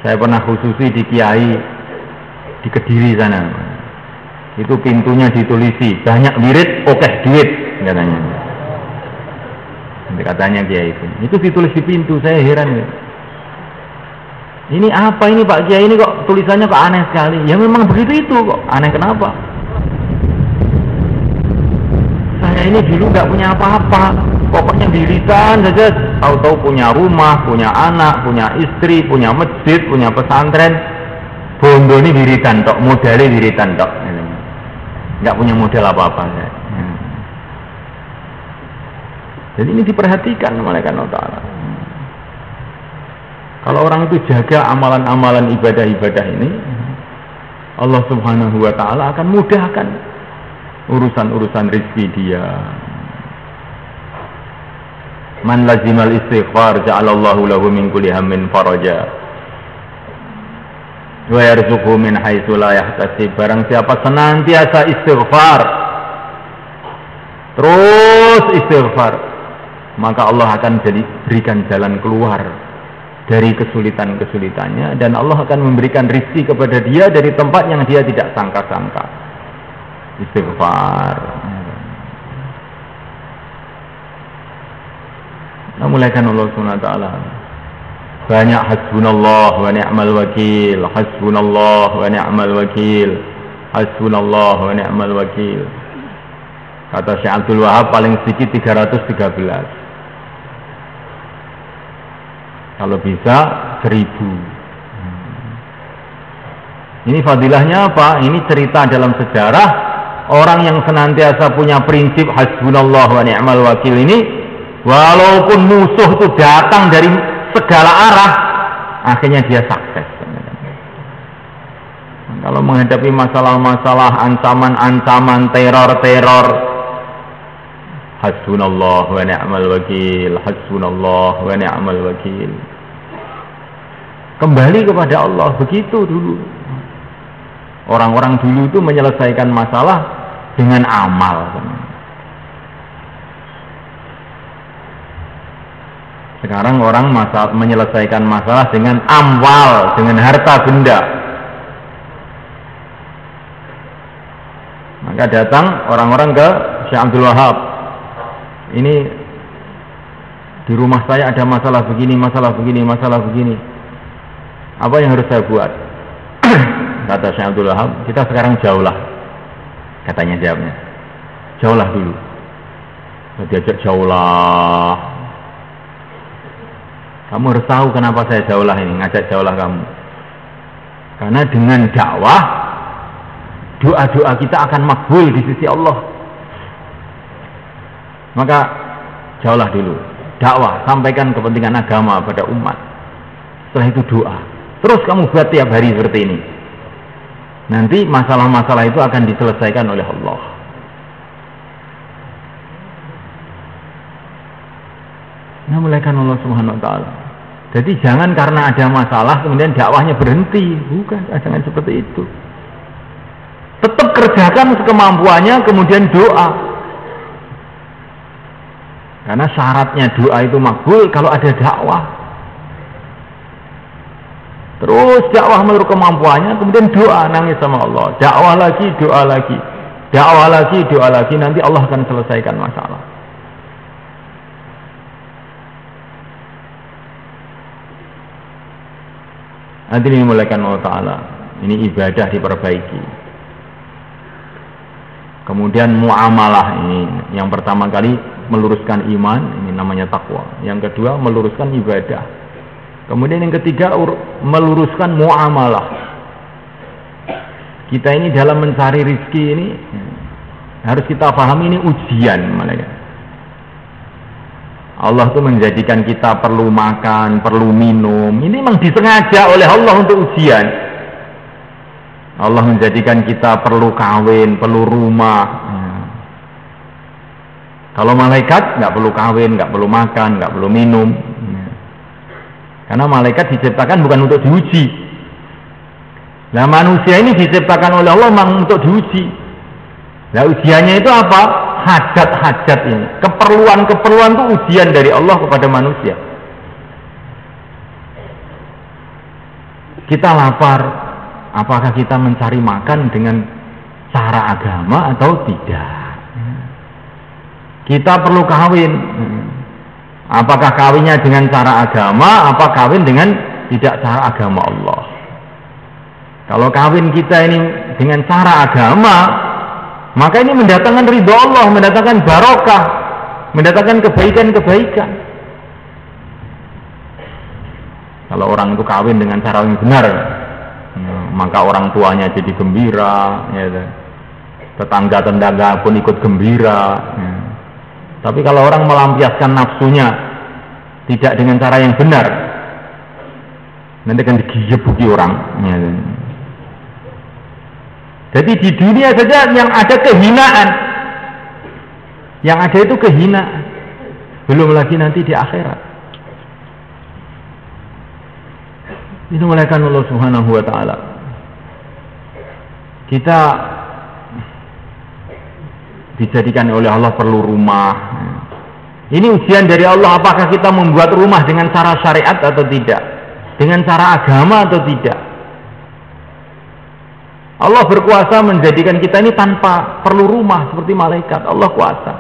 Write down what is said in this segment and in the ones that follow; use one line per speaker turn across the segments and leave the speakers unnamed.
Saya pernah khususi di Kiai di Kediri sana. Itu pintunya ditulisi banyak wirid, oke duit katanya. Nanti katanya Kiai itu ditulis di pintu. Saya heran. Ini apa ini Pak Kiai, ini kok tulisannya kok aneh sekali. Ya memang begitu itu kok. Aneh kenapa? Saya ini dulu nggak punya apa-apa. Pokoknya wiridan saja, tahu-tahu punya rumah, punya anak, punya istri, punya masjid, punya pesantren. Bondo ini wiridan tok, modalnya wiridan tok. Nggak punya modal apa-apa. Jadi ini diperhatikan oleh Allah Ta'ala. Kalau orang itu jaga amalan-amalan ibadah-ibadah ini, Allah Subhanahu wa Ta'ala akan mudahkan urusan-urusan rezeki dia. Man lazimal istighfar ja'alallahu lahu min kulli hammin faraja wa yarzuqhu min haitsu la yahtasib. Barang siapa senantiasa istighfar, terus istighfar, maka Allah akan berikan jalan keluar dari kesulitan-kesulitannya, dan Allah akan memberikan rezeki kepada dia dari tempat yang dia tidak sangka-sangka. Istighfar. Mulaikan Allah SWT. Banyak hasbunallah wa ni'mal wakil, hasbunallah wa ni'mal wakil, hasbunallah wa ni'mal wakil. Kata Syekh Abdul Wahab paling sedikit 313. Kalau bisa 1000. Ini fadilahnya apa? Ini cerita dalam sejarah orang yang senantiasa punya prinsip hasbunallah wa ni'mal wakil ini. Walaupun musuh itu datang dari segala arah, akhirnya dia sukses. Kalau menghadapi masalah-masalah, ancaman-ancaman, teror-teror, hasbunallah wa ni'mal wakil, hasbunallah wa ni'mal wakil. Kembali kepada Allah, begitu dulu. Orang-orang dulu itu menyelesaikan masalah dengan amal. Sekarang orang menyelesaikan masalah dengan amwal, dengan harta benda. Maka datang orang-orang ke Syekh Abdul Wahab. Ini di rumah saya ada masalah begini, masalah begini, masalah begini. Apa yang harus saya buat? Kata Syekh Abdul Wahab, kita sekarang jauhlah. Katanya jawabnya, jauhlah dulu. Diajak jauhlah. Kamu harus tahu kenapa saya jauhlah ini, ngajak jauhlah kamu. Karena dengan dakwah, doa-doa kita akan makbul di sisi Allah. Maka jauhlah dulu. Dakwah, sampaikan kepentingan agama pada umat. Setelah itu doa. Terus kamu buat tiap hari seperti ini. Nanti masalah-masalah itu akan diselesaikan oleh Allah. Nah, mulaikan Allah Subhanahu wa Ta'ala. Jadi jangan karena ada masalah kemudian dakwahnya berhenti. Bukan, jangan seperti itu. Tetap kerjakan sekemampuannya, kemudian doa. Karena syaratnya doa itu makbul kalau ada dakwah. Terus dakwah menurut kemampuannya, kemudian doa, nangis sama Allah. Dakwah lagi, doa lagi. Dakwah lagi, doa lagi. Nanti Allah akan selesaikan masalah. Nanti dimulaikan Allah Ta'ala. Ini ibadah diperbaiki. Kemudian muamalah ini. Yang pertama kali meluruskan iman. Ini namanya takwa. Yang kedua meluruskan ibadah. Kemudian yang ketiga meluruskan muamalah. Kita ini dalam mencari rezeki ini harus kita pahami ini ujian. Allah itu menjadikan kita perlu makan, perlu minum. Ini memang disengaja oleh Allah untuk ujian. Allah menjadikan kita perlu kawin, perlu rumah. Kalau malaikat nggak perlu kawin, nggak perlu makan, nggak perlu minum. Karena malaikat diciptakan bukan untuk diuji. Nah, manusia ini diciptakan oleh Allah memang untuk diuji. Nah, ujiannya itu apa? Hajat-hajat ini, keperluan-keperluan itu ujian dari Allah kepada manusia. Kita lapar, apakah kita mencari makan dengan cara agama atau tidak? Kita perlu kawin, apakah kawinnya dengan cara agama, apa kawin dengan tidak cara agama Allah? Kalau kawin kita ini dengan cara agama, maka ini mendatangkan ridho Allah, mendatangkan barokah, mendatangkan kebaikan-kebaikan. Kalau orang itu kawin dengan cara yang benar, maka orang tuanya jadi gembira, ya, tetangga-tetangga pun ikut gembira. Ya. Tapi kalau orang melampiaskan nafsunya tidak dengan cara yang benar, nanti akan digebuki orang. Ya. Jadi di dunia saja yang ada kehinaan, yang ada itu kehinaan, belum lagi nanti di akhirat. Itu melainkan Allah Subhanahu wa Ta'ala. Kita dijadikan oleh Allah perlu rumah. Ini ujian dari Allah, apakah kita membuat rumah dengan cara syariat atau tidak, dengan cara agama atau tidak. Allah berkuasa menjadikan kita ini tanpa perlu rumah seperti malaikat. Allah kuasa.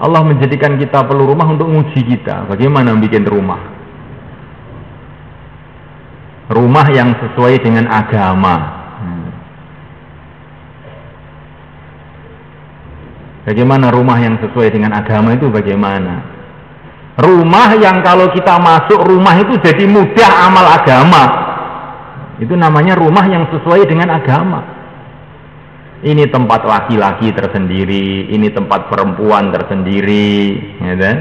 Allah menjadikan kita perlu rumah untuk menguji kita. Bagaimana bikin rumah? Rumah yang sesuai dengan agama. Bagaimana rumah yang sesuai dengan agama itu bagaimana? Rumah yang kalau kita masuk rumah itu jadi mudah amal agama. Itu namanya rumah yang sesuai dengan agama. Ini tempat laki-laki tersendiri, ini tempat perempuan tersendiri, ya kan?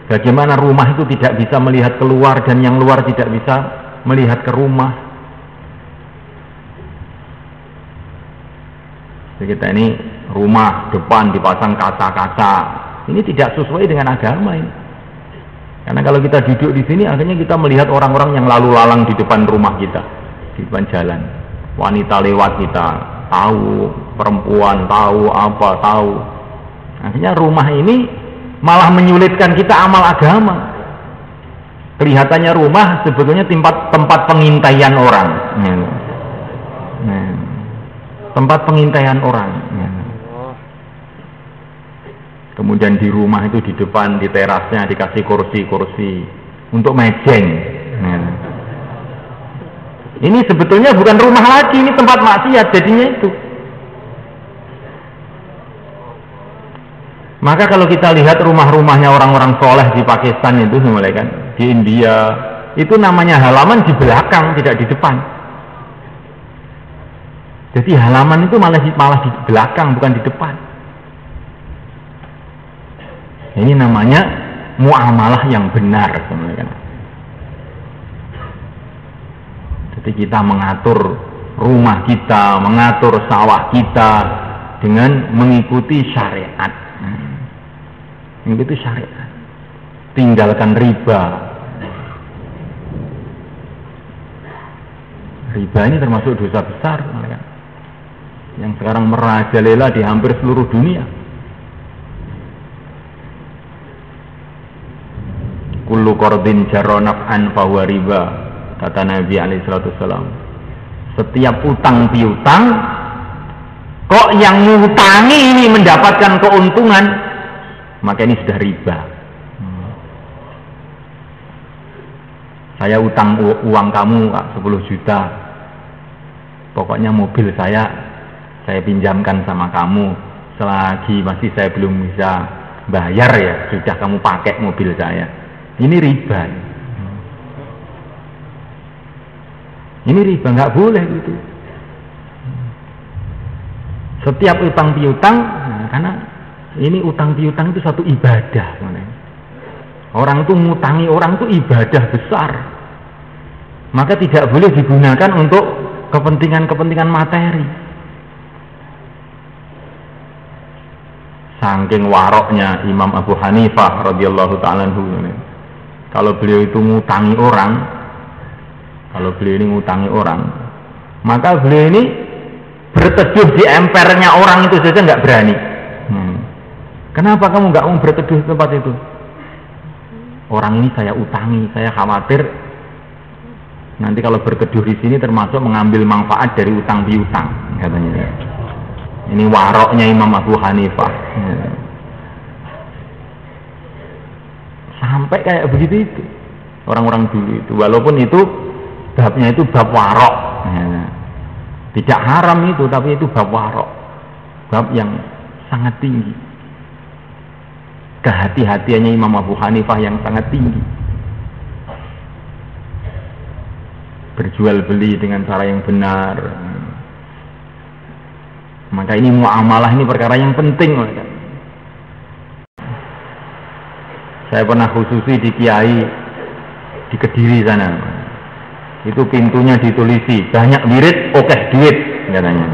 Bagaimana rumah itu tidak bisa melihat keluar dan yang luar tidak bisa melihat ke rumah. Jadi kita ini rumah depan dipasang kaca-kaca, ini tidak sesuai dengan agama ini. Karena kalau kita duduk di sini, akhirnya kita melihat orang-orang yang lalu lalang di depan rumah kita, di depan jalan. Wanita lewat kita tahu, perempuan tahu, apa tahu. Akhirnya rumah ini malah menyulitkan kita amal agama. Kelihatannya rumah sebetulnya tempat pengintaian orang. Tempat pengintaian orang. Kemudian di rumah itu di depan, di terasnya dikasih kursi-kursi untuk mejeng. Ini sebetulnya bukan rumah lagi, ini tempat maksiat jadinya itu. Maka kalau kita lihat rumah-rumahnya orang-orang soleh di Pakistan itu, mulai kan, di India, itu namanya halaman di belakang, tidak di depan. Jadi halaman itu malah di belakang, bukan di depan. Ini namanya muamalah yang benar, kan. Jadi kita mengatur rumah kita, mengatur sawah kita dengan mengikuti syariat. Mengikuti syariat. Tinggalkan riba. Riba ini termasuk dosa besar, kan. Yang sekarang merajalela di hampir seluruh dunia. Kullu qardin jarra naf'an fahuwa riba, kata Nabi alaihissalam. Setiap utang piutang kok yang ngutangi ini mendapatkan keuntungan, maka ini sudah riba. Saya utang uang kamu 10 juta, pokoknya mobil saya pinjamkan sama kamu, selagi masih saya belum bisa bayar ya sudah kamu pakai mobil saya. Ini riba. Ini riba, nggak boleh gitu. Setiap utang piutang, karena ini utang piutang itu satu ibadah. Orang itu ngutangi orang itu ibadah besar. Maka tidak boleh digunakan untuk kepentingan-kepentingan materi. Saking waroknya Imam Abu Hanifah radhiyallahu ta'ala anhu. Kalau beliau itu ngutangi orang, maka beliau ini berteduh di empernya orang itu saja nggak berani. Kenapa kamu nggak mau berteduh di tempat itu? Orang ini saya utangi, saya khawatir Nanti kalau berteduh di sini termasuk mengambil manfaat dari utang piutang, katanya. Ini waroknya Imam Abu Hanifah. Sampai kayak begitu itu orang-orang dulu itu, walaupun itu babnya itu bab warok. Tidak haram itu, tapi itu bab warok, bab yang sangat tinggi. Kehati-hatiannya Imam Abu Hanifah yang sangat tinggi. Berjual beli dengan cara yang benar. Maka ini muamalah, ini perkara yang penting. Saya pernah khususi di Kiai di Kediri sana. Itu pintunya ditulisi, banyak wirid, oke duit katanya.